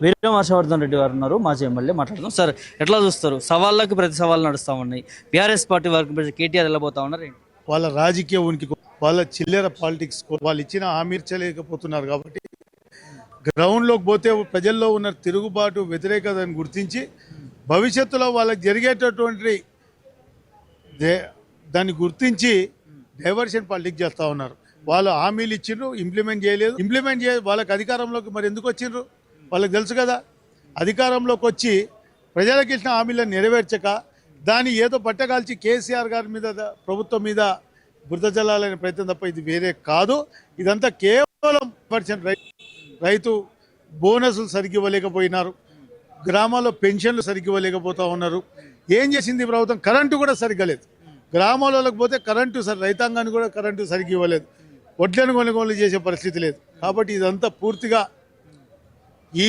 వీరం హర్షవర్ధన్ రెడ్డి గారు ఉన్నారు, మాజీ ఎమ్మెల్యే. మాట్లాడదాం. సార్, ఎట్లా చూస్తారు? సవాళ్ళకి ప్రతి సవాళ్ళు నడుస్తూ ఉన్నాయి. బీఆర్ఎస్ పార్టీ వరకు కేటీఆర్ వెళ్ళబోతా ఉన్నారు. వాళ్ళ రాజకీయ ఉనికి, వాళ్ళ చిల్లర పాలిటిక్స్ వాళ్ళు ఇచ్చిన హామీర్చలేకపోతున్నారు. కాబట్టి గ్రౌండ్లోకి పోతే ప్రజల్లో ఉన్న తిరుగుబాటు, వ్యతిరేకతను గుర్తించి భవిష్యత్తులో వాళ్ళకి జరిగేటటువంటి దాన్ని గుర్తించి డైవర్షన్ పాలిటిక్స్ చేస్తూ ఉన్నారు. వాళ్ళు హామీలు ఇచ్చిండ్రు, ఇంప్లిమెంట్ చేయలేదు. వాళ్ళకి అధికారంలోకి మరి ఎందుకు వచ్చిండ్రు? వాళ్ళకి తెలుసు కదా, అధికారంలోకి వచ్చి ప్రజలకు ఇచ్చిన హామీలను నెరవేర్చక దాన్ని ఏదో పట్టగాల్చి కేసీఆర్ గారి మీద, ప్రభుత్వం మీద బురద జల్లాలనే ప్రయత్నం తప్ప ఇది వేరే కాదు. ఇదంతా కేవలం రైతు బోనసులు సరిగ్గా ఇవ్వలేకపోయినారు, గ్రామాల్లో పెన్షన్లు సరిగ్గా ఇవ్వలేకపోతూ ఉన్నారు. ఏం చేసింది ప్రభుత్వం? కరెంటు కూడా సరిగ్గా లేదు. గ్రామాలకు పోతే కరెంటు రైతాంగాన్ని కూడా కరెంటు సరిగ్గా ఇవ్వలేదు. వడ్లను కొనుగోలు చేసే పరిస్థితి లేదు. కాబట్టి ఇదంతా పూర్తిగా ఈ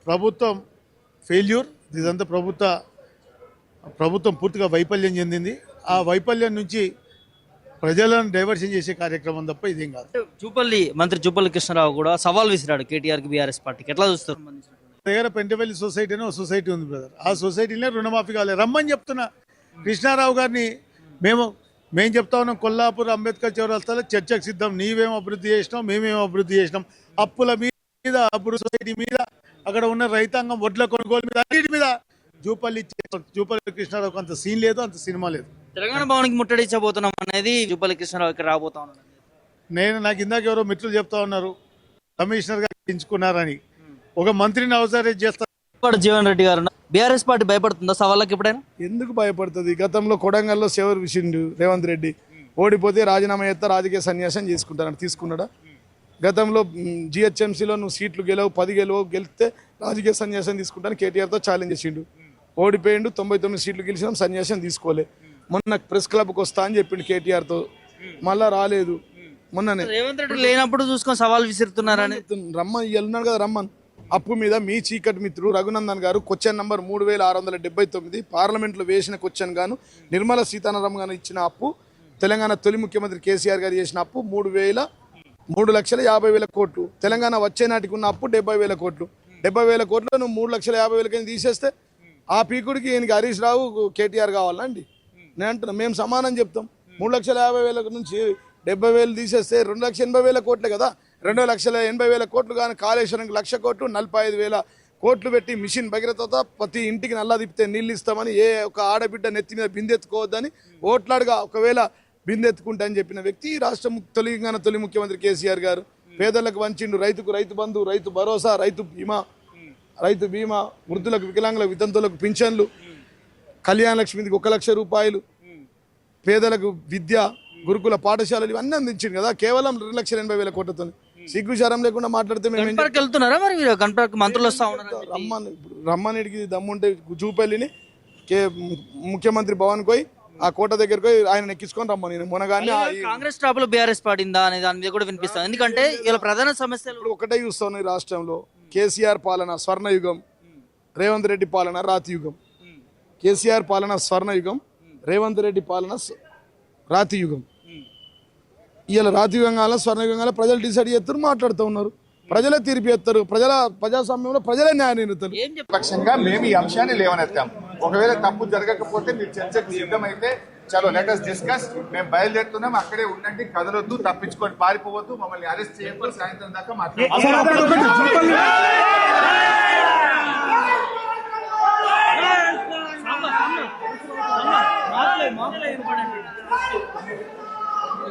ప్రభుత్వం ఫెయిల్యూర్. ఇదంతా ప్రభుత్వం పూర్తిగా వైఫల్యం చెందింది. ఆ వైఫల్యం నుంచి ప్రజలను డైవర్షన్ చేసే కార్యక్రమం తప్ప ఇదేం కాదు. మంత్రి జూపల్లి కృష్ణారావు కూడా సవాల్ విసిరాడు కేటీఆర్కి, బీఆర్ఎస్ పార్టీకి. ఎట్లా చూస్తారు? దగ్గర పెంటపల్లి సొసైటీ అని ఒక సొసైటీ ఉంది బ్రదర్. ఆ సొసైటీలో రుణమాఫీ కావాలి. రమ్మని చెప్తున్నా కృష్ణారావు గారిని. మేము చెప్తా ఉన్నాం, కొల్లాపూర్ అంబేద్కర్ చౌరస్తాలో చర్చకు సిద్ధం. నీవేం అభివృద్ధి చేసినాం, మేమేం అభివృద్ధి చేసినాం, అప్పుల మీద, అభివృద్ధి సొసైటీ మీద, అక్కడ ఉన్న రైతాంగం వడ్ల కొనుగోలు మీద, అన్నిటి మీద జూపల్లి కృష్ణారావుకి అంత సీన్ లేదు, అంత సినిమా లేదు. తెలంగాణ భవన్కి ముట్టడించబోతున్నాం అనేది జూపల్లి కృష్ణారావు ఇక్కడ రాబోతా ఉన్నాను. నాకు ఇందాక ఎవరో మిత్రులు చెప్తా ఉన్నారు కమిషనర్ గారు ఎంచుకున్నారని. ఒక మంత్రిని అవసరం చేస్తారు జీవన్ రెడ్డి గారు. బీఆర్ఎస్ పార్టీ భయపడుతుందా సవాళ్ళకి? ఎప్పుడైనా ఎందుకు భయపడుతుంది? గతంలో కొడంగల్లో సేవర్ విషిండు రేవంత్ రెడ్డి. ఓడిపోతే రాజీనామా చేస్తా, రాజకీయ సన్యాసం చేసుకుంటానని తీసుకున్నాడా? గతంలో జిహెచ్ఎంసీలో నువ్వు సీట్లు గెలవు, 10 గెలిస్తే రాజకీయ సన్యాసం తీసుకుంటాను కేటీఆర్తో ఛాలెంజ్ చేసిండు. ఓడిపోయిండు, 99 సీట్లు గెలిచినాం, సన్యాసం తీసుకోలే. మొన్న ప్రెస్ క్లబ్కి వస్తా అని చెప్పిండు కేటీఆర్తో, మళ్ళా రాలేదు. మొన్ననే రేవంత్ రెడ్డి లేనప్పుడు చూసుకొని సవాల్ విసురుతున్నారని రమ్మని ఉన్నాడు కదా, రమ్మన్. అప్పు మీద మీ చీకటి మిత్రుడు రఘునందన్ గారు క్వశ్చన్ నంబర్ 3679 పార్లమెంట్లో వేసిన క్వశ్చన్ గాను నిర్మలా సీతారామన్ గారు ఇచ్చిన అప్పు, తెలంగాణ తొలి ముఖ్యమంత్రి కేసీఆర్ గారు చేసిన అప్పు 3,50,000 కోట్లు. తెలంగాణ వచ్చే నాటికి ఉన్న అప్పు 70,000 కోట్లు. 70,000 కోట్లు నువ్వు 3,50,000 తీసేస్తే ఆ పీకుడికి ఈయనకి హరీష్ రావు కేటీఆర్ కావాలా అండి? నేను అంటున్నా, మేము సమానం చెప్తాం. 3,50,000 నుంచి 70,000 తీసేస్తే 2,80,000 కోట్లే కదా. 2,80,000 కోట్లు కానీ కాళేశ్వరంకి 1,00,000 కోట్లు, 45,000 కోట్లు పెట్టి మిషన్ భగీరథతో ప్రతి ఇంటికి నల్లా తిప్పితే నీళ్ళు ఇస్తామని, ఏ ఒక ఆడబిడ్డ నెత్తి మీద బిందెత్తుకోవద్దని ఓట్లాడుగా ఒకవేళ బిందెత్తుకుంటా అని చెప్పిన వ్యక్తి రాష్ట్ర తెలంగాణ తొలి ముఖ్యమంత్రి కేసీఆర్ గారు. పేదలకు వంచిండు, రైతుకు రైతు బంధు, రైతు భరోసా, రైతు బీమా, వృద్ధులకు, వికలాంగులకు, వితంతులకు పింఛన్లు, కళ్యాణ లక్ష్మికి 1,00,000 రూపాయలు, పేదలకు విద్య, గురుకుల పాఠశాలలు ఇవన్నీ అందించింది కదా కేవలం 2,80,000 కోట్లతో. సిగ్గుచారం లేకుండా మాట్లాడితే మేము వెళ్తున్నారా మరి? మంత్రులు వస్తా ఉన్నారు, రమ్మనిడికి దమ్ముంటే చూపెళ్ళిని ముఖ్యమంత్రి భవన్ పోయి ఆ కోట దగ్గరకు పోయి ఆయన ఎక్కించుకొని రమ్మని. మొనగానే కాంగ్రెస్ ట్రాప్ లో బీఆర్ఎస్ పడిందా అనే దాని మీద కూడా వినిపిస్తుంది. ఎందుకంటే ఇలా ప్రధాన సమస్యలు ఒకటే చూస్తాను ఈ రాష్ట్రంలో. కేసీఆర్ పాలన స్వర్ణయుగం, రేవంత్ రెడ్డి పాలన రాతియుగం. కేసీఆర్ పాలన స్వర్ణయుగం, రేవంత్ రెడ్డి పాలన రాతియుగం. ఇలా రాతియుగం కాల స్వర్ణయుగం కాల ప్రజలు డిసైడ్ చేస్తారు, మాట్లాడుతూ ఉన్నారు. ప్రజలే తీర్పు చేస్తారు. ప్రజాస్వామ్యంలో ప్రజలే న్యాయ నిర్ణయిస్తారు. పక్షంగా మేము ఈ అంశాన్ని లేవనెత్తాం. ఒకవేళ తప్పు జరగకపోతే మీరు చర్చకు సిద్ధమైతే చలో లెట్ us డిస్కస్. మేము బయలుదేరుతున్నాం, అక్కడే ఉండండి, కదలొద్దు, తప్పించుకొని పారిపోవద్దు, మమ్మల్ని అరెస్ట్ చేయకపోతే సాయంత్రం దాకా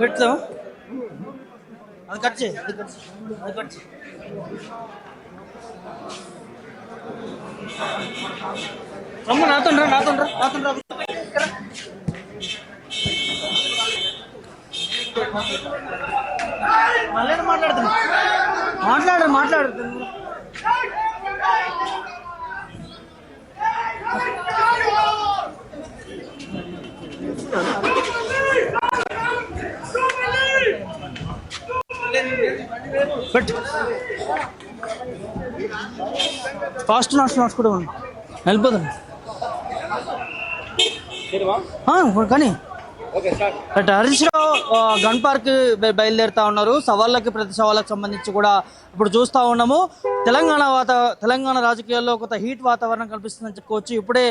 పెడతాం. అది కట్ చేయి. నాతో మాట్లాడుతున్నా. ఫాస్ట్ నాట్స్ కూడా వెళ్ళిపోతాను కానీ but Harish Rao Gun Park బయలుదేరుతా ఉన్నారు. సవాళ్ళకి ప్రతి సవాళ్ళకి సంబంధించి కూడా ఇప్పుడు చూస్తూ ఉన్నాము. తెలంగాణ రాజకీయాల్లో కొంత హీట్ వాతావరణం కనిపిస్తుందని చెప్పుకోవచ్చు. ఇప్పుడే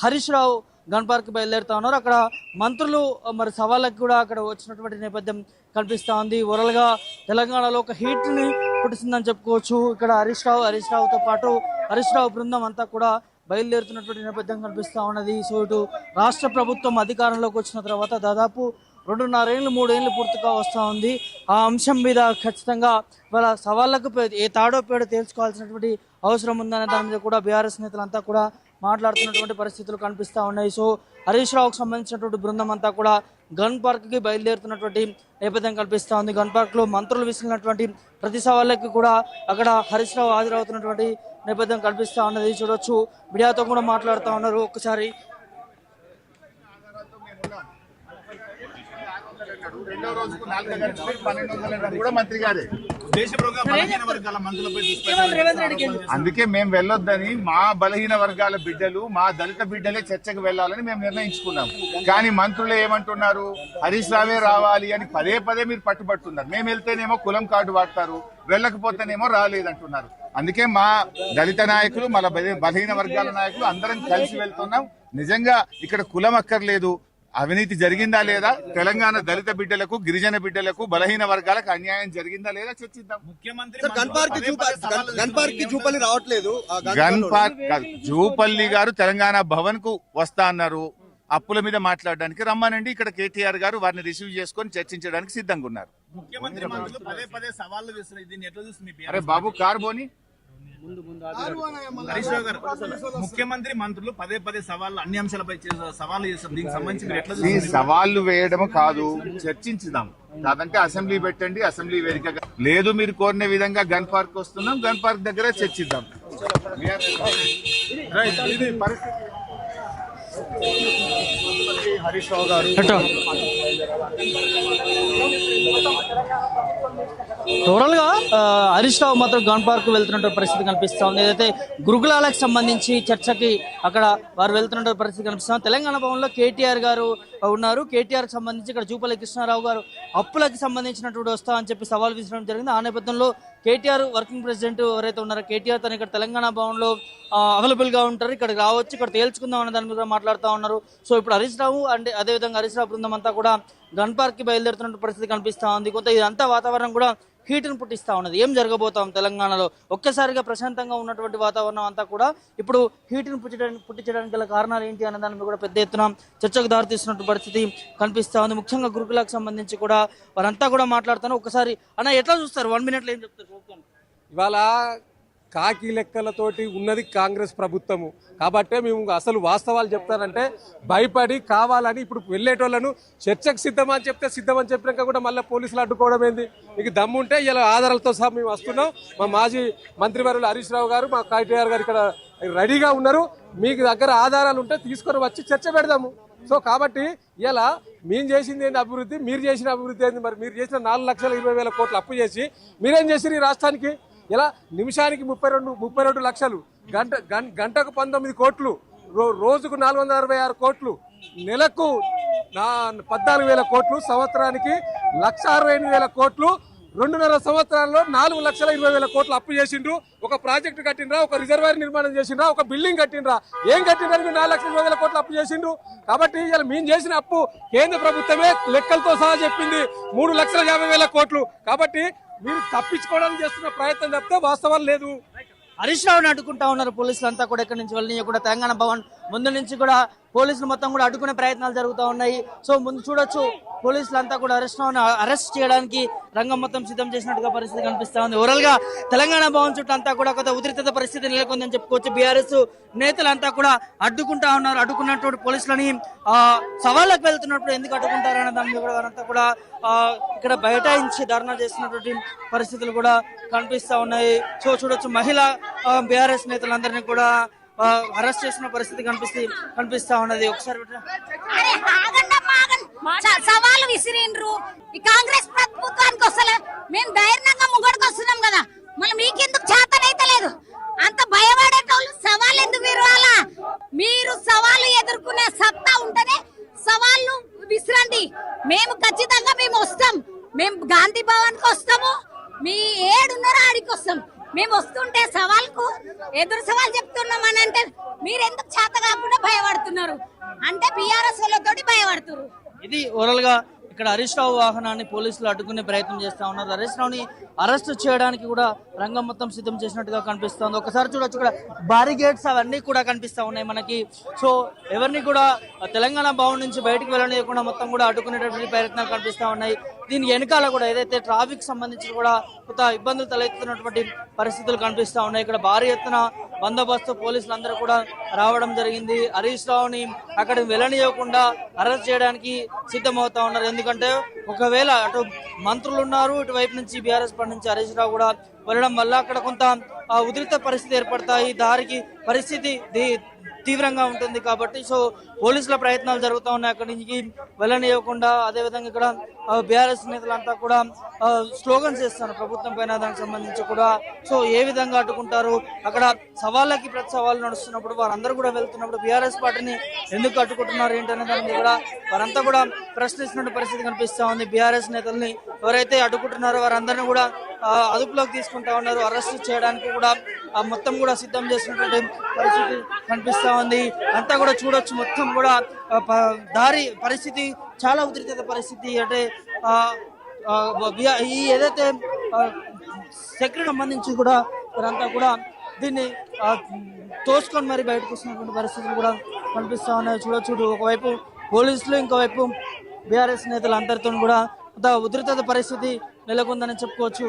హరీష్ రావు గన్ పార్క్ బయలుదేరుతా ఉన్నారు. అక్కడ మంత్రులు మరి సవాళ్ళకి కూడా అక్కడ వచ్చినటువంటి నేపథ్యం కనిపిస్తూ ఉంది. ఓవరాల్గా తెలంగాణలో ఒక హీట్ని పుట్టిస్తుందని చెప్పుకోవచ్చు. ఇక్కడ హరీష్ రావుతో పాటు హరీష్ రావు బృందం అంతా కూడా బయలుదేరుతున్నటువంటి నేపథ్యం కనిపిస్తూ ఉన్నది. సో ఇటు రాష్ట్ర ప్రభుత్వం అధికారంలోకి వచ్చిన తర్వాత దాదాపు 2.5 ఏళ్ళు 3 ఏళ్ళు పూర్తిగా వస్తూ ఉంది. ఆ అంశం మీద ఖచ్చితంగా వాళ్ళ సవాళ్ళకు ఏ తాడో పేడో తేల్చుకోవాల్సినటువంటి అవసరం ఉందనే దాని మీద కూడా బీఆర్ఎస్ నేతలంతా కూడా మాట్లాడుతున్నటువంటి పరిస్థితులు కనిపిస్తూ ఉన్నాయి. సో హరీష్ రావుకు సంబంధించినటువంటి బృందం అంతా కూడా గన్ పార్క్కి బయలుదేరుతున్నటువంటి నేపథ్యం కనిపిస్తూ ఉంది. గన్ పార్క్లో మంత్రులు విసిరినటువంటి ప్రతి సవాళ్ళకి కూడా అక్కడ హరీష్ రావు హాజరవుతున్నటువంటి నేపథ్యం కనిపిస్తూ ఉన్నది. చూడొచ్చు, మీడియాతో కూడా మాట్లాడుతూ ఉన్నారు. ఒక్కసారి రెండో రోజుకు 400 కూడా మంత్రి గారే. అందుకే మేము వెళ్ళొద్దని, మా బలహీన వర్గాల బిడ్డలు, మా దళిత బిడ్డలే చర్చకు వెళ్లాలని మేము నిర్ణయించుకున్నాం. కానీ మంత్రులు ఏమంటున్నారు, హరీష్ రావే రావాలి అని పదే పదే మీరు పట్టుబడుతున్నారు. మేము వెళ్తేనేమో కులం కార్డు వాడతారు, వెళ్ళకపోతేనేమో రాలేదంటున్నారు. అందుకే మా దళిత నాయకులు, మన బలహీన వర్గాల నాయకులు అందరం కలిసి వెళ్తున్నాం. నిజంగా ఇక్కడ కులం అక్కర్లేదు, అవినీతి జరిగిందా లేదా, తెలంగాణ దళిత బిడ్డలకు, గిరిజన బిడ్డలకు, బలహీన వర్గాలకు అన్యాయం జరిగిందా లేదా చర్చిద్దాం. గన్ పార్క్ కాదు, జూపల్లి గారు తెలంగాణ భవన్ కు వస్తా అన్నారు. అప్పుల మీద మాట్లాడడానికి రమ్మానండి. ఇక్కడ కేటీఆర్ గారు వారిని రిసీవ్ చేసుకొని చర్చించడానికి సిద్ధంగా ఉన్నారు. అరే బాబు కార్బోని హరీష్ రావు గారు, ముఖ్యమంత్రి మంత్రులు పదే సవాళ్ళు, అన్ని అంశాలపై సవాళ్ళు చేస్తారు. దీనికి సంబంధించి మీరు ఎట్లా ఈ సవాళ్లు వేయడం కాదు, చర్చించుదాం. కాదంటే అసెంబ్లీ పెట్టండి, అసెంబ్లీ వేదికగా. లేదు మీరు కోరిన విధంగా గన్ పార్క్ వస్తున్నాం, గన్ పార్క్ దగ్గరే చర్చిద్దాం. హరీష్ రావు గారు టోటల్ గా హరీష్ రావు మాత్రం గన్ పార్క్ వెళ్తున్న పరిస్థితి కనిపిస్తా ఉంది. ఏదైతే గురుకులాలకు సంబంధించి చర్చకి అక్కడ వారు వెళ్తున్న పరిస్థితి కనిపిస్తుంది. తెలంగాణ భవన్ లో కేటీఆర్ గారు ఉన్నారు. కేటీఆర్ కి సంబంధించి ఇక్కడ జూపల్లి కృష్ణారావు గారు అప్పులకి సంబంధించినటువంటి వస్తా అని చెప్పి సవాల్ విసరడం జరిగింది. ఆ నేపథ్యంలో కేటీఆర్ వర్కింగ్ ప్రెసిడెంట్ ఎవరైతే ఉన్నారో కేటీఆర్ తను ఇక్కడ తెలంగాణ భవన్ లో అవైలబుల్ గా ఉంటారు, ఇక్కడికి రావచ్చు, ఇక్కడ తేల్చుకుందాం అనే దాని మీద మాట్లాడుతూ ఉన్నారు. సో ఇప్పుడు హరీష్ రావు అంటే అదేవిధంగా హరీష్ రావు బృందం అంతా కూడా గన్ పార్క్ కి బయలుదేరుతున్న పరిస్థితి కనిపిస్తా ఉంది. కొంత ఇదంతా వాతావరణం కూడా హీట్ను పుట్టిస్తా ఉన్నది. ఏం జరగబోతాం తెలంగాణలో, ఒక్కసారిగా ప్రశాంతంగా ఉన్నటువంటి వాతావరణం అంతా కూడా ఇప్పుడు హీట్ను పుట్టించడానికి గల కారణాలు ఏంటి అనే దాని మీద కూడా పెద్ద ఎత్తున చర్చకు దారితీస్తున్నటువంటి పరిస్థితి కనిపిస్తా ఉంది. ముఖ్యంగా గురుకులకు సంబంధించి కూడా వారంతా కూడా మాట్లాడుతాను. ఒకసారి అన్న ఎట్లా చూస్తారు, 1 minute ఏం చెప్తారు? ఇవాళ కాకి లెక్కలతోటి ఉన్నది కాంగ్రెస్ ప్రభుత్వము కాబట్టే మేము అసలు వాస్తవాలు చెప్తానంటే భయపడి కావాలని ఇప్పుడు వెళ్ళేటోళ్లను చర్చకు సిద్ధమని చెప్తే సిద్ధమని చెప్పినాక కూడా మళ్ళీ పోలీసులు అడ్డుకోవడం ఏంది? మీకు దమ్ముంటే ఇలా ఆధారాలతో సహా మేము వస్తున్నాం. మా మాజీ మంత్రివర్యులు హరీష్ రావు గారు, మా కేటీఆర్ గారు ఇక్కడ రెడీగా ఉన్నారు. మీకు దగ్గర ఆధారాలు ఉంటే తీసుకొని వచ్చి చర్చ పెడదాము. సో కాబట్టి ఇలా మేము చేసింది ఏంటి అభివృద్ధి, మీరు చేసిన అభివృద్ధి ఏంది? మరి మీరు చేసిన 4,20,000 కోట్లు అప్పు చేసి మీరేం చేసిరు ఈ రాష్ట్రానికి? ఇలా నిమిషానికి 32 లక్షలు, గంటకు 19 కోట్లు, రోజుకు 466 కోట్లు, నెలకు 14,000 కోట్లు, సంవత్సరానికి 1,68,000 కోట్లు, 2.5 సంవత్సరాల్లో 4,20,000 కోట్లు అప్పు చేసిండ్రు. ఒక ప్రాజెక్టు కట్టినరా, ఒక రిజర్వాయర్ నిర్మాణం చేసిండ్రా, ఒక బిల్డింగ్ కట్టినరా? ఏం కట్టినరా? 4,20,000 కోట్లు అప్పు చేసిండ్రు. కాబట్టి ఇలా మేము చేసిన అప్పు కేంద్ర ప్రభుత్వమే లెక్కలతో సహా చెప్పింది 3,50,000 కోట్లు. కాబట్టి మీరు తప్పించుకోవడానికి చేస్తున్న ప్రయత్నం తప్పితే వాస్తవం లేదు. హరీష్ రావుని అడ్డుకుంటా ఉన్నారు పోలీసులు అంతా కూడా. ఎక్కడి నుంచి వెళ్ళి కూడా తెలంగాణ భవన్ ముందు నుంచి కూడా పోలీసులు మొత్తం కూడా అడ్డుకునే ప్రయత్నాలు జరుగుతూ ఉన్నాయి. సో ముందు చూడొచ్చు, పోలీసులంతా కూడా అరెస్ట్ చేయడానికి రంగం మొత్తం సిద్ధం చేసినట్టుగా పరిస్థితి కనిపిస్తా ఉంది. ఓవరాల్ గా తెలంగాణ భవన్ చుట్టూ అంతా కూడా కొంత ఉద్రిక్తత పరిస్థితి నెలకొందని చెప్పుకోవచ్చు. బీఆర్ఎస్ నేతలంతా కూడా అడ్డుకుంటా ఉన్నారు. అడ్డుకున్నటువంటి పోలీసులని సవాళ్ళకు వెళ్తున్నప్పుడు ఎందుకు అడ్డుకుంటారనే దాని మీద వారంతా కూడా ఇక్కడ బైఠాయించి ధర్నా చేస్తున్నటువంటి పరిస్థితులు కూడా కనిపిస్తా ఉన్నాయి. సో చూడొచ్చు, మహిళా బీఆర్ఎస్ నేతలందరినీ కూడా అరెస్ట్ చేసిన పరిస్థితి కనిపిస్తా ఉన్నది. ఒకసారి సవాలు విసిరిండ్రు. ఈ కాంగ్రెస్ ప్రభుత్వానికి వస్తలే, మేము ధైర్యంగా ముంగడికి వస్తున్నాం కదా, మళ్ళీ మీకెందుకు చేతనైతే లేదు? అంత భయపడేటోళ్ళు సవాళ్ళు ఎందుకు విరవాలా? మీరు సవాలు ఎదుర్కొనే సత్తా ఉంటేనే సవాళ్ళు మేము వస్తుంటే సవాల్కు ఎదురు సవాల్ చెప్తున్నామని అంటే మీరు ఎందుకు చేత కాకుండా భయపడుతున్నారు అంటే బీఆర్ఎస్ వాళ్ళతోటి భయపడుతున్నారు. ఇది ఓవరాల్ గా ఇక్కడ హరీష్ రావు వాహనాన్ని పోలీసులు అడ్డుకునే ప్రయత్నం చేస్తా ఉన్నారు. హరీష్ రావుని అరెస్ట్ చేయడానికి కూడా రంగం మొత్తం సిద్ధం చేసినట్టుగా కనిపిస్తోంది. ఒకసారి చూడొచ్చు, ఇక్కడ బారిగేట్స్ అవన్నీ కూడా కనిపిస్తా ఉన్నాయి మనకి. సో ఎవరిని కూడా తెలంగాణ భవన్ నుంచి బయటకు వెళ్ళనీయకుండా మొత్తం కూడా అడ్డుకునేటటువంటి ప్రయత్నాలు కనిపిస్తా ఉన్నాయి. దీని వెనకాల కూడా ఏదైతే ట్రాఫిక్ సంబంధించి కూడా కొంత ఇబ్బందులు తలెత్తుతున్నటువంటి పరిస్థితులు కనిపిస్తా ఉన్నాయి. ఇక్కడ భారీ ఎత్తున బందోబస్తు పోలీసులు అందరూ కూడా రావడం జరిగింది. హరీష్ రావుని అక్కడికి వెళ్ళనీయకుండా అరెస్ట్ చేయడానికి సిద్ధమవుతా ఉన్నారు. ఎందుకంటే ఒకవేళ అటు మంత్రులు ఉన్నారు, ఇటువైపు నుంచి బీఆర్ఎస్ పార్టీ నుంచి హరీష్ రావు కూడా వెళ్ళడం వల్ల అక్కడ కొంత ఉద్రిక్త పరిస్థితి ఏర్పడతాయి. దారికి పరిస్థితి తీవ్రంగా ఉంటుంది కాబట్టి సో పోలీసుల ప్రయత్నాలు జరుగుతూ ఉన్నాయి అక్కడి నుంచి వెళ్ళనివ్వకుండా. అదేవిధంగా ఇక్కడ బీఆర్ఎస్ నేతలంతా కూడా స్లోగన్స్ చేస్తారు ప్రభుత్వం పైన, దానికి సంబంధించి కూడా. సో ఏ విధంగా అడ్డుకుంటారు, అక్కడ సవాళ్ళకి ప్రతి సవాళ్ళు నడుస్తున్నప్పుడు వారందరూ కూడా వెళ్తున్నప్పుడు బీఆర్ఎస్ పార్టీని ఎందుకు అడ్డుకుంటున్నారు ఏంటనే దాని మీద కూడా వారంతా కూడా ప్రశ్నిస్తున్న పరిస్థితి కనిపిస్తా ఉంది. బీఆర్ఎస్ నేతల్ని ఎవరైతే అడ్డుకుంటున్నారో వారందరినీ కూడా అదుపులోకి తీసుకుంటా ఉన్నారు. అరెస్ట్ చేయడానికి కూడా మొత్తం కూడా సిద్ధం చేసినటువంటి పరిస్థితి కనిపిస్తా ఉంది. అంతా కూడా చూడొచ్చు, మొత్తం కూడా దారి పరిస్థితి చాలా ఉద్రిక్త పరిస్థితి. అంటే ఈ ఏదైతే సెక్యూరిటీ సంబంధించి కూడా వారంతా కూడా దీన్ని తోసుకొని మరి బయటకు వస్తున్నటువంటి పరిస్థితులు కూడా కనిపిస్తా ఉన్నాయి. చూడొచ్చు, ఒకవైపు పోలీసులు, ఇంకోవైపు బీఆర్ఎస్ నేతలు అందరితో కూడా ఉద్రిక్త పరిస్థితి నెలకొందని చెప్పుకోవచ్చు.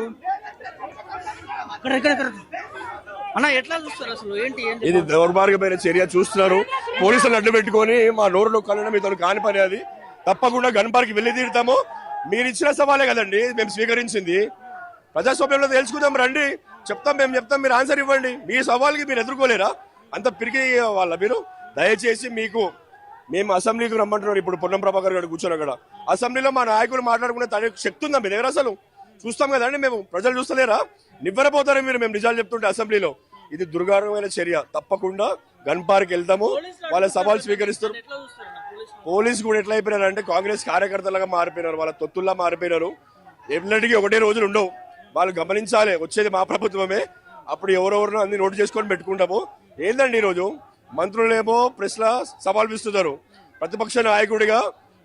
అన్న ఎట్లా చూస్తారు అసలు, ఏంటి ఇది దౌర్భాగ్యమైన చర్య చూస్తున్నారు. పోలీసులను అడ్డు పెట్టుకొని మా నోరులో కలడం మీతో కాని పని. అది తప్పకుండా గన్ పార్క్ వెళ్లి తీరుతాము. మీరు ఇచ్చిన సవాలే కదండి మేము స్వీకరించింది. ప్రజాస్వామ్యంలో తెలుసుకుందాం రండి, చెప్తాం, మేము చెప్తాం, మీరు ఆన్సర్ ఇవ్వండి. మీ సవాల్కి మీరు ఎదుర్కోలేరా? అంత పిరికి వాళ్ళ మీరు. దయచేసి మీకు మేము అసెంబ్లీకి రమ్మంటున్నారు. ఇప్పుడు పొన్నం ప్రభాకర్ గారు కూర్చొని అక్కడ అసెంబ్లీలో మా నాయకులు మాట్లాడుకునే తన శక్తి ఉందా మీ దగ్గర? అసలు చూస్తాం కదండి మేము, ప్రజలు చూస్తలేరా? నివ్వరపోతారు మీరు మేము నిజాలు చెప్తుంటే అసెంబ్లీలో. ఇది దుర్గారమైన చర్య. తప్పకుండా గన్ పార్క్ వెళ్తాము, వాళ్ళ సవాల్ స్వీకరిస్తారు. పోలీసు కూడా ఎట్లా అయిపోయినారు అంటే కాంగ్రెస్ కార్యకర్తలుగా మారిపోయినారు, వాళ్ళ తొత్తుల్లా మారిపోయినారు. ఎన్నటికీ ఒకటే రోజులు ఉండవు, వాళ్ళు గమనించాలి. వచ్చేది మా ప్రభుత్వమే, అప్పుడు ఎవరెవరినో అన్ని నోటు చేసుకొని పెట్టుకుంటాము. ఏందండి ఈరోజు మంత్రులేమో ప్రెస్ లా సవాల్ విస్తున్నారు. ప్రతిపక్ష నాయకుడిగా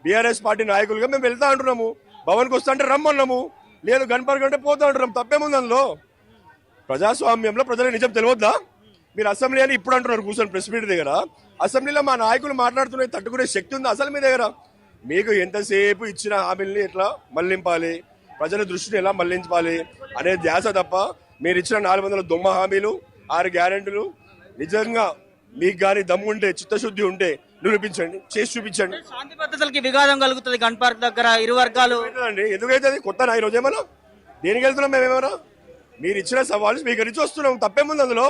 బీఆర్ఎస్ పార్టీ నాయకులుగా మేము వెళ్తా అంటున్నాము. భవన్కి వస్తా అంటే రమ్మన్నాము, లేదు గన్ పార్క్ అంటే పోతా అంటున్నాం. తప్పేముంది అందులో? ప్రజాస్వామ్యంలో ప్రజలకు నిజం తెలియద్దా? మీరు అసెంబ్లీ అని ఇప్పుడు అంటున్నారు కూర్చొని ప్రెస్ మీట్ దగ్గర. అసెంబ్లీలో మా నాయకులు మాట్లాడుతున్న తట్టుకునే శక్తి ఉంది అసలు మీ దగ్గర? మీకు ఎంతసేపు ఇచ్చిన హామీల్ని ఎట్లా మళ్లింపాలి, ప్రజల దృష్టిని ఎలా మళ్లించాలి అనే ధ్యాస తప్ప మీరు ఇచ్చిన 400 దొమ్మ హామీలు, 6 గ్యారెంటీలు నిజంగా మీకు గాని దమ్ముంటే, చిత్తశుద్ధి ఉంటే నిరూపించండి, చేసి చూపించండి. శాంతి భద్రతలకి విఘాతం కలుగుతుంది గన్ పార్క్ దగ్గర ఇరు వర్గాలు. ఎందుకైతే కొత్త ఈ రోజు ఏమన్నా దేనికి వెళ్తున్నాం మేమేమన్నా? మీరు ఇచ్చిన సవాలు స్వీకరించి వస్తున్నాం. తప్పేముంది అందులో?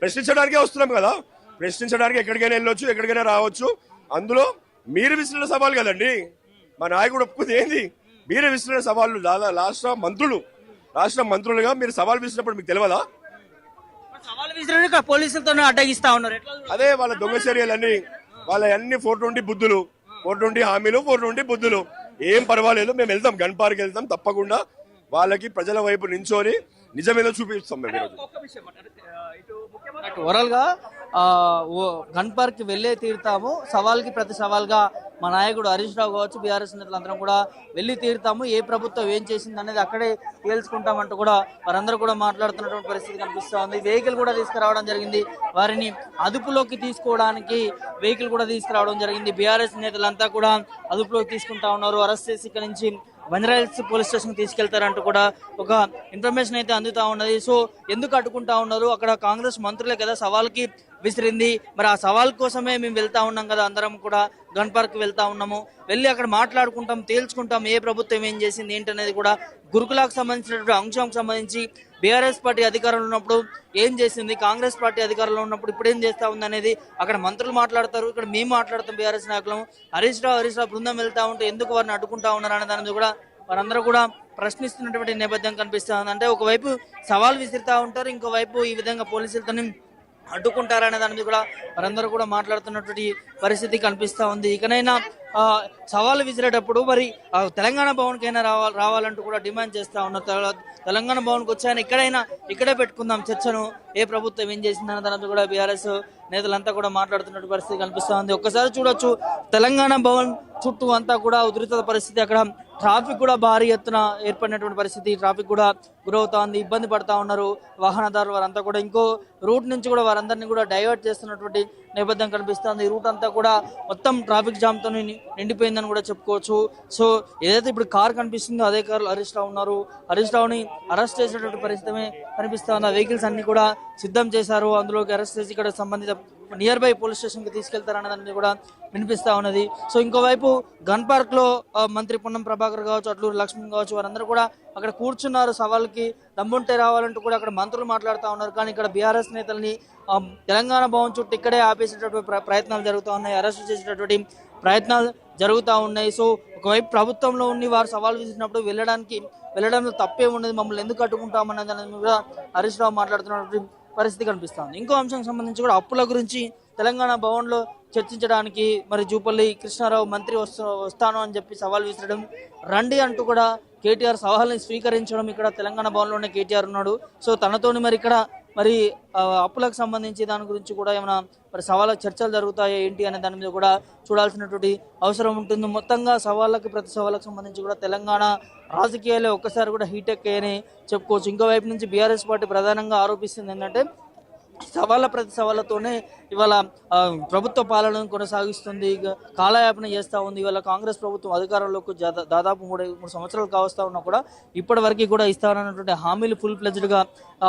ప్రశ్నించడానికే వస్తున్నాం కదా. ప్రశ్నించడానికి ఎక్కడికైనా వెళ్ళొచ్చు, ఎక్కడికైనా రావచ్చు. అందులో మీరు విసిరిన సవాలు కదండి. మా నాయకుడు ఒప్పుకుంది ఏంది? మీరే విసిరిన సవాళ్ళు. రాష్ట్ర మంత్రులుగా మీరు సవాల్ విసిరినప్పుడు మీకు తెలియదా? సవాల్ విసిరి పోలీసులతో అడ్డగిస్తా ఉన్నారు. అదే వాళ్ళ దొంగ చర్యలన్నీ, వాళ్ళ అన్ని 420 బుద్ధులు, 420 హామీలు, 420 బుద్ధులు. ఏం పర్వాలేదు, మేము వెళ్తాం, గన్ పార్క్ వెళ్తాం. తప్పకుండా వాళ్ళకి ప్రజల వైపు నించోని నిజమేదో చూపిస్తాం మేము. ఓవరాల్ గా గన్ పార్క్ వెళ్ళే తీరుతాము, సవాల్కి ప్రతి సవాల్గా మా నాయకుడు హరీష్ రావు కావచ్చు, బీఆర్ఎస్ నేతలందరం కూడా వెళ్ళి తీరుతాము. ఏ ప్రభుత్వం ఏం చేసింది అనేది అక్కడే తేల్చుకుంటామంటూ కూడా వారందరూ కూడా మాట్లాడుతున్నటువంటి పరిస్థితి కనిపిస్తా ఉంది. వెహికల్ కూడా తీసుకురావడం జరిగింది, వారిని అదుపులోకి తీసుకోవడానికి వెహికల్ కూడా తీసుకురావడం జరిగింది. బీఆర్ఎస్ నేతలంతా కూడా అదుపులోకి తీసుకుంటా ఉన్నారు. అరెస్ట్ చేసి ఇక్కడ నుంచి బంజారాహిల్స్ పోలీస్ స్టేషన్ తీసుకెళ్తారంటూ కూడా ఒక ఇన్ఫర్మేషన్ అయితే అందుతా ఉన్నది. సో ఎందుకు అడ్డుకుంటా ఉన్నారు? అక్కడ కాంగ్రెస్ మంత్రులే కదా సవాల్కి విసిరింది, మరి ఆ సవాల్ కోసమే మేము వెళ్తా ఉన్నాం కదా, అందరం కూడా గన్ పార్క్ వెళ్తా ఉన్నాము. వెళ్ళి అక్కడ మాట్లాడుకుంటాం, తేల్చుకుంటాం ఏ ప్రభుత్వం ఏం చేసింది ఏంటనేది కూడా. గురుకులకు సంబంధించినటువంటి అంశానికి సంబంధించి బీఆర్ఎస్ పార్టీ అధికారంలో ఉన్నప్పుడు ఏం చేసింది, కాంగ్రెస్ పార్టీ అధికారంలో ఉన్నప్పుడు ఇప్పుడు ఏం చేస్తా ఉంది అనేది అక్కడ మంత్రులు మాట్లాడతారు, ఇక్కడ మేము మాట్లాడతాం బీఆర్ఎస్ నాయకులు. హరీష్ రావు బృందం వెళ్తా ఉంటే ఎందుకు వారిని అడ్డుకుంటా ఉన్నారు అనే దాని మీద కూడా వారందరూ కూడా ప్రశ్నిస్తున్నటువంటి నేపథ్యం కనిపిస్తా ఉంది. అంటే ఒకవైపు సవాల్ విసిరుతా ఉంటారు, ఇంకోవైపు ఈ విధంగా పోలీసులతో అడ్డుకుంటారనే దాని మీద కూడా వారందరూ కూడా మాట్లాడుతున్నటువంటి పరిస్థితి కనిపిస్తా ఉంది. ఇకనైనా సవాలు విసిరేటప్పుడు మరి తెలంగాణ భవన్కైనా రావాలంటూ కూడా డిమాండ్ చేస్తా ఉన్నారు. తెలంగాణ భవన్కి వచ్చాయని ఇక్కడే పెట్టుకుందాం చర్చను, ఏ ప్రభుత్వం ఏం చేసిందన్న దానితో కూడా బీఆర్ఎస్ నేతలంతా కూడా మాట్లాడుతున్నట్టు పరిస్థితి కనిపిస్తా ఉంది. ఒక్కసారి చూడొచ్చు, తెలంగాణ భవన్ చుట్టూ అంతా కూడా ఉధృత పరిస్థితి. అక్కడ ట్రాఫిక్ కూడా భారీ ఎత్తున ఏర్పడినటువంటి పరిస్థితి, ట్రాఫిక్ కూడా గురవుతా ఉంది, ఇబ్బంది పడతా ఉన్నారు వాహనదారులు. వారంతా కూడా ఇంకో రూట్ నుంచి కూడా వారందరినీ కూడా డైవర్ట్ చేస్తున్నటువంటి నేపథ్యం కనిపిస్తుంది. ఈ రూట్ అంతా కూడా మొత్తం ట్రాఫిక్ జామ్ తో నిండిపోయిందని కూడా చెప్పుకోవచ్చు. సో ఏదైతే ఇప్పుడు కార్ కనిపిస్తుందో అదే కారులో హరీష్ రావు ఉన్నారు. హరీష్ రావుని అరెస్ట్ చేసినటువంటి పరిస్థితి కనిపిస్తా ఉంది. ఆ వెహికల్స్ అన్ని కూడా సిద్ధం చేశారు, అందులోకి అరెస్ట్ చేసి ఇక్కడ సంబంధిత నియర్ బై పోలీస్ స్టేషన్ కి తీసుకెళ్తారన్న దాన్ని కూడా వినిపిస్తా ఉన్నది. సో ఇంకోవైపు గన్ పార్క్ లో మంత్రి పొన్నం ప్రభాకర్ కావచ్చు, అట్లూరు లక్ష్మణ్ కావచ్చు, వారందరూ కూడా అక్కడ కూర్చున్నారు. సవాల్కి దమ్ముంటే రావాలంటూ కూడా అక్కడ మంత్రులు మాట్లాడుతూ ఉన్నారు. కానీ ఇక్కడ బీఆర్ఎస్ నేతల్ని తెలంగాణ భవన్ చుట్టూ ఇక్కడే ఆపేసేటటువంటి ప్రయత్నాలు జరుగుతూ ఉన్నాయి, అరెస్ట్ చేసేటటువంటి ప్రయత్నాలు జరుగుతూ ఉన్నాయి. సో ఒకవైపు ప్రభుత్వంలో ఉండి వారు సవాల్ విసిరినప్పుడు వెళ్ళడంలో తప్పే ఉండదు, మమ్మల్ని ఎందుకు అడ్డుకుంటామన్న దాని కూడా హరీష్ రావు మాట్లాడుతున్నటువంటి పరిస్థితి కనిపిస్తుంది. ఇంకో అంశం సంబంధించి కూడా అప్పుల గురించి తెలంగాణ భవన్ లో చర్చించడానికి మరి జూపల్లి కృష్ణారావు మంత్రి వస్తాను అని చెప్పి సవాల్ విసరడం, రండి అంటూ కూడా కేటీఆర్ సవాల్ని స్వీకరించడం. ఇక్కడ తెలంగాణ భవన్ లోనే కేటీఆర్ ఉన్నాడు. సో తనతోని మరి ఇక్కడ మరి అప్పులకు సంబంధించి దాని గురించి కూడా ఏమైనా మరి సవాళ్ళ చర్చలు జరుగుతాయో ఏంటి అనే దాని మీద కూడా చూడాల్సినటువంటి అవసరం ఉంటుంది. మొత్తంగా ప్రతి సవాళ్ళకు సంబంధించి కూడా తెలంగాణ రాజకీయాలే ఒక్కసారి కూడా హీట్ ఎక్కాయని చెప్పుకోవచ్చు. ఇంకోవైపు నుంచి బీఆర్ఎస్ పార్టీ ప్రధానంగా ఆరోపిస్తుంది ఏంటంటే ప్రతి సవాళ్ళతోనే ఇవాళ ప్రభుత్వ పాలనను కొనసాగిస్తుంది, కాలయాపన చేస్తూ ఉంది. ఇవాళ కాంగ్రెస్ ప్రభుత్వం అధికారంలోకి దాదాపు 3 సంవత్సరాలు కావస్తా ఉన్నా కూడా ఇప్పటి వరకు కూడా ఇస్తానన్నటువంటి హామీలు ఫుల్ ఫ్లెడ్జ్డ్ గా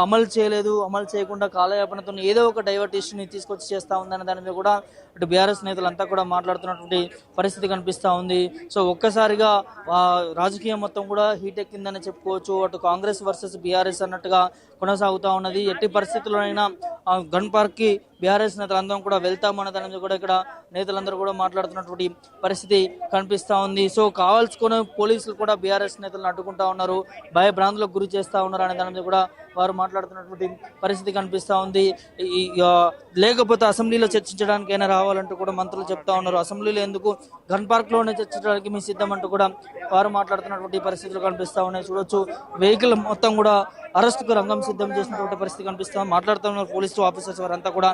అమలు చేయలేదు. అమలు చేయకుండా కాలయాపనతో ఏదో ఒక డైవర్టేషన్ తీసుకొచ్చి చేస్తూ ఉందన్న దాని మీద కూడా ఇటు బీఆర్ఎస్ నేతలంతా కూడా మాట్లాడుతున్నటువంటి పరిస్థితి కనిపిస్తూ ఉంది. సో ఒక్కసారిగా రాజకీయం మొత్తం కూడా హీట్ ఎక్కిందని చెప్పుకోవచ్చు. అటు కాంగ్రెస్ వర్సెస్ బీఆర్ఎస్ అన్నట్టుగా కొనసాగుతూ ఉన్నది. ఎట్టి పరిస్థితుల్లోనైనా గన్ పార్క్ కి బీఆర్ఎస్ నేతలందరం కూడా వెళ్తామన్న దాని మీద కూడా ఇక్కడ నేతలందరూ కూడా మాట్లాడుతున్నటువంటి పరిస్థితి కనిపిస్తా ఉంది. సో కావాల్సుకుని పోలీసులు కూడా బీఆర్ఎస్ నేతలను అడ్డుకుంటా ఉన్నారు, భయభ్రాంతులకు గురి చేస్తా ఉన్నారు అనే దాని మీద కూడా వారు మాట్లాడుతున్నటువంటి పరిస్థితి కనిపిస్తా ఉంది. లేకపోతే అసెంబ్లీలో చర్చించడానికైనా రావాలంటూ కూడా మంత్రులు చెప్తా ఉన్నారు. అసెంబ్లీలో ఎందుకు, గన్ పార్క్ లోనే చర్చించడానికి మీ సిద్ధం అంటూ కూడా వారు మాట్లాడుతున్నటువంటి పరిస్థితులు కనిపిస్తా ఉన్నాయి. చూడొచ్చు, వెహికల్ మొత్తం కూడా అరెస్ట్ కు రంగం సిద్ధం చేసినటువంటి పరిస్థితి కనిపిస్తాం. మాట్లాడుతున్నారు పోలీసు ఆఫీసర్స్ వారంతా కూడా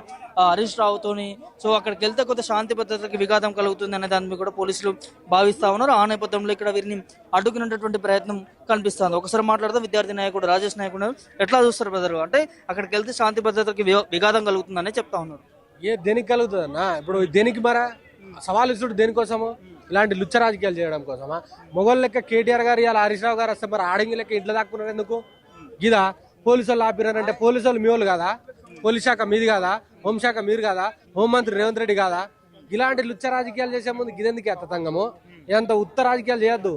హరీష్ రావుతోని. సో అక్కడికి వెళ్తే కొత్త శాంతి భద్రతకి విఘాతం కలుగుతుంది అనే దాని మీద కూడా పోలీసులు భావిస్తా ఉన్నారు. ఆ నేపథ్యంలో ఇక్కడ వీరిని అడ్డుకునేటటువంటి ప్రయత్నం కనిపిస్తుంది. ఒకసారి మాట్లాడితే విద్యార్థి నాయకుడు రాజేష్ నాయకుడు ఎట్లా చూస్తారు బ్రదర్ అంటే అక్కడికి వెళ్తే శాంతి భద్రతకి విఘాతం కలుగుతుందని చెప్తా ఉన్నారు. దేనికి కలుగుతుంది అన్న? ఇప్పుడు దేనికి మరా సవాల్ ఇస్తుడు దేనికోసము? ఇలాంటి లుచ్చ రాజకీయాలు చేయడం కోసమా? మొగోళ్ళ లెక్క కేటీఆర్ గారు ఇలా హరీష్ రావు గారు వస్తే మరి ఆడంగి లెక్క ఇంట్లో దాక్కున్నారు ఎందుకు? గిదా పోలీసు వాళ్ళు ఆపినారంటే పోలీసు వాళ్ళు మీ వాళ్ళు కాదా? పోలీస్ శాఖ మీది కాదా? హోంశాఖ మీరు కాదా? హోంమంత్రి రేవంత్ రెడ్డి కాదా? ఇలాంటి లుచ్చ రాజకీయాలు చేసే ముందు గిదెందుకు ఎత్తతంగము? ఎంత ఉత్త రాజకీయాలు చేయొద్దు,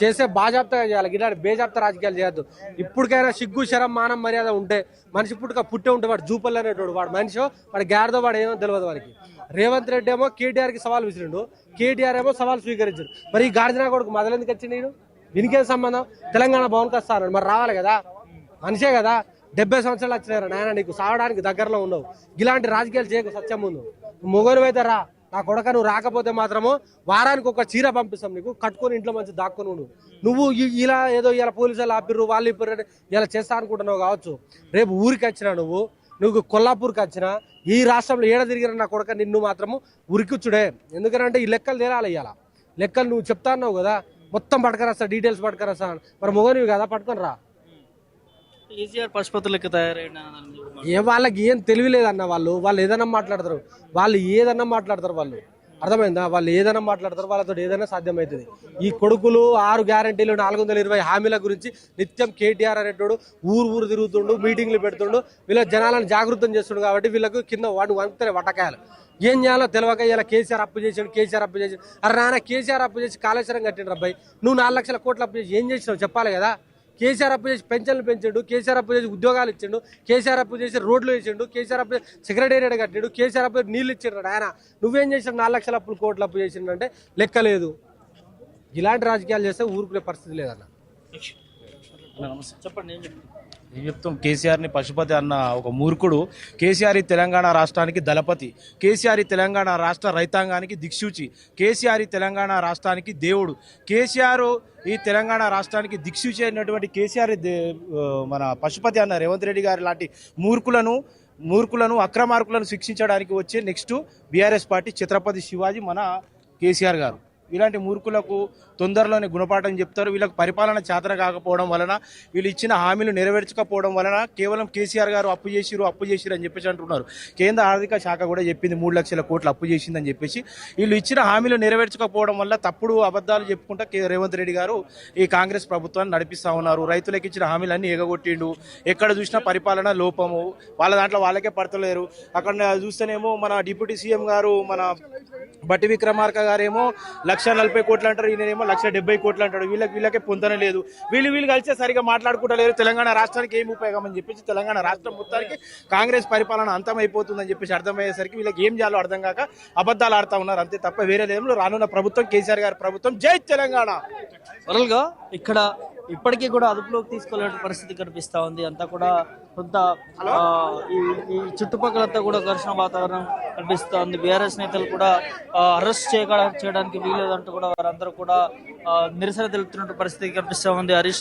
చేసే బాజాప్తగా చేయాలి. ఇలాంటి బేజాప్త రాజకీయాలు చేయొద్దు. ఇప్పటికైనా సిగ్గు శరం మానం మర్యాద ఉంటే మనిషి పుట్టే ఉంటే వాడు జూపల్ అనేటోడు, వాడు మనిషి, వాడు గాడిదో, వాడు ఏమో తెలియదు వాడికి. రేవంత్ రెడ్డి ఏమో కేటీఆర్ కి సవాల్ విసిరిండు, కేటీఆర్ ఏమో సవాల్ స్వీకరించాడు. మరి ఈ గాడిద కొడుకు మొదలెందుకు వచ్చింది? నేను దీనికేం సంబంధం? తెలంగాణ భవన్కి వస్తాను మరి రావాలి కదా, మనిషే కదా. 70 సంవత్సరాలు వచ్చినారు నాయన, నీకు సావడానికి దగ్గరలో ఉండవు. ఇలాంటి రాజకీయాలు చేయకు. సత్యం ముందు మొగలు అయితే రా నా కొడక, నువ్వు రాకపోతే మాత్రము వారానికి ఒక చీర పంపిస్తాం నీకు, కట్టుకొని ఇంట్లో మంచి దాక్కుని ఉండు. నువ్వు ఇలా ఏదో ఇలా పోలీసులు ఆపిర్రు వాళ్ళు ఇప్పిర్రు ఇలా చేస్తా అనుకుంటున్నావు కావచ్చు. రేపు ఊరికి వచ్చినా నువ్వు కొల్లాపూర్కి వచ్చినా ఈ రాష్ట్రంలో ఏడ తిరిగిన నా కొడక నిన్ను మాత్రము ఉరికిచ్చుడే. ఎందుకంటే ఈ లెక్కలు తేలాలి. ఇవాళ లెక్కలు నువ్వు చెప్తా అన్నావు కదా, మొత్తం పట్టుకరస్తా, డీటెయిల్స్ పట్టుకరస్తా. మరి మొగనివి కదా, పట్టుకొని రా. పశుపతులకి తయారైన వాళ్ళకి ఏం తెలియలేదన్న. వాళ్ళు ఏదైనా మాట్లాడతారు, వాళ్ళు అర్థమైందా? వాళ్ళు ఏదైనా మాట్లాడతారు, వాళ్ళతో ఏదైనా సాధ్యమవుతుంది. ఈ కొడుకులు 6 గ్యారంటీలు 420 హామీల గురించి నిత్యం కేటీఆర్ అనేటోడు ఊరు తిరుగుతుండు, మీటింగ్లు పెడుతుండు, వీళ్ళ జనాలను జాగృతం చేస్తుండు. కాబట్టి వీళ్ళకు కింద వాడు వంకుతాయి వటకాయలు. ఏం చేయాలో తెలియక ఇలా కేసీఆర్ అప్పు చేసాడు. అరే నాన్న, కేసీఆర్ అప్పు చేసి కాళేశ్వరం కట్టిండు అబ్బాయి, నువ్వు 4 లక్షల కోట్ల అప్పు చేసి ఏం చేసినావు చెప్పాలి కదా. కేసీఆర్ అప్పు చేసి పెన్షన్లు పెంచాడు, కేసీఆర్ అప్పు చేసి ఉద్యోగాలు ఇచ్చిండు, కేసీఆర్ అప్పు చేసి రోడ్లు వేసిండు, కేసీఆర్ అప్పు సెక్రటేరియట్ కట్టాడు, కేసీఆర్ అప్పు నీళ్ళు ఇచ్చిండు. ఆయన నువ్వేం చేసాడు? 4 లక్షల కోట్ల అప్పు చేసిండంటే లెక్కలేదు. ఇలాంటి రాజకీయాలు చేస్తే ఊరుకునే పరిస్థితి లేదన్న. చెప్పండి. ఏం చెప్తాం, కేసీఆర్ని పశుపతి అన్న ఒక మూర్ఖుడు. కేసీఆర్ ఈ తెలంగాణ రాష్ట్రానికి దళపతి, కేసీఆర్ ఈ తెలంగాణ రాష్ట్ర రైతాంగానికి దిక్సూచి, కేసీఆర్ ఈ తెలంగాణ రాష్ట్రానికి దేవుడు. కేసీఆర్ ఈ తెలంగాణ రాష్ట్రానికి దిక్సూచి అయినటువంటి కేసీఆర్ మన పశుపతి అన్న రేవంత్ రెడ్డి గారి లాంటి మూర్ఖులను అక్రమార్కులను శిక్షించడానికి వచ్చే next BRS party Chhatrapati Shivaji మన కేసీఆర్ గారు. ఇలాంటి మూర్ఖులకు తొందరలోనే గుణపాఠం చెప్తారు. వీళ్ళకి పరిపాలన చేతన కాకపోవడం వలన, వీళ్ళు ఇచ్చిన హామీలు నెరవేర్చకపోవడం వలన కేవలం కేసీఆర్ గారు అప్పు చేసిరు అని చెప్పేసి అంటున్నారు. కేంద్ర ఆర్థిక శాఖ కూడా చెప్పింది 3 లక్షల కోట్లు అప్పు చేసిందని చెప్పేసి. వీళ్ళు ఇచ్చిన హామీలు నెరవేర్చకపోవడం వల్ల తప్పుడు అబద్ధాలు చెప్పుకుంటా రేవంత్ రెడ్డి గారు ఈ కాంగ్రెస్ ప్రభుత్వాన్ని నడిపిస్తా ఉన్నారు. రైతులకు ఇచ్చిన హామీలన్నీ ఎగగొట్టిండు. ఎక్కడ చూసినా పరిపాలన లోపము, వాళ్ళ దాంట్లో వాళ్ళకే పడతలేరు. అక్కడ చూస్తేనేమో మన డిప్యూటీ సీఎం గారు మన బట్టి విక్రమార్క గారేమో 1,40 కోట్లు అంటారు, ఈయనేమో 1,70 కోట్లు అంటాడు. వీళ్ళకే పొందన లేదు. వీళ్ళు కలిసే సరిగా మాట్లాడుకుంటలేరు. తెలంగాణ రాష్ట్రానికి ఏం ఉపయోగం అని చెప్పేసి తెలంగాణ రాష్ట్రం మొత్తానికి కాంగ్రెస్ పరిపాలన అంతమైపోతుందని చెప్పేసి అర్థమయ్యేసరికి వీళ్ళకి ఏం చేయాలో అర్థం కాక అబద్ధాలు ఆడుతూ ఉన్నారు, అంతే తప్ప వేరే లేదు. రానున్న ప్రభుత్వం కేసీఆర్ గారి ప్రభుత్వం. జై తెలంగాణ. వరల్గా ఇక్కడ ఇప్పటికీ కూడా అదుపులోకి తీసుకోలేని పరిస్థితి కనిపిస్తా ఉంది. అంతా కూడా కొంత ఈ చుట్టుపక్కలంతా కూడా ఘర్షణ వాతావరణం కనిపిస్తూ ఉంది. బీఆర్ఎస్ నేతలు కూడా అరెస్ట్ చేయడానికి వీల్లేదంటూ కూడా వారందరూ కూడా నిరసన తెలుపుతున్న పరిస్థితి కనిపిస్తూ ఉంది. హరీష్ రావు